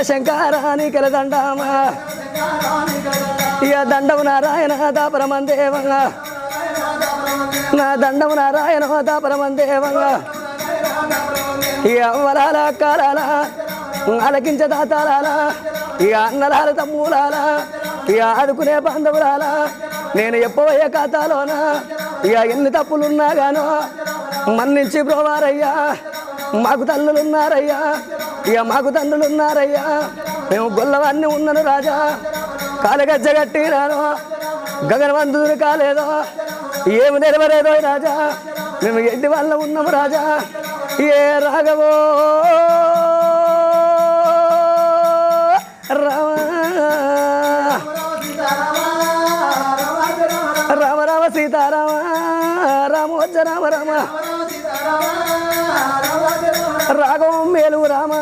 శంకరానికల దండమా ఇక దండము నారాయణ దాపరమందేవంగా నా దండము నారాయణ దాపరమందేవంగా ఇక అవ్వలాల కాలాల అలకించ దాతాల ఇక అన్నలాల తమ్ములాల ఇక ఆదుకునే బాంధవులాల నేను ఎప్పవయ్యే ఖాతాలోనా ఇక ఎన్ని తప్పులున్నా గానో మన్నించి బ్రోవారయ్యా మాకు తల్లులున్నారయ్యా ఇక మాకు తండ్రులున్నారయ్యా మేము గొల్లవాన్ని ఉన్నాను రాజా కాలగజ్జగట్టినాను గగనవంతుని కాలేదో ఏమి నెరవేరేదో రాజా మేము ఎడ్డి వాళ్ళ ఉన్నాము రాజా ఏ రాఘవో రామ రామ సీతారామ రామోజ రామ రామ రాఘవం మేలు రామ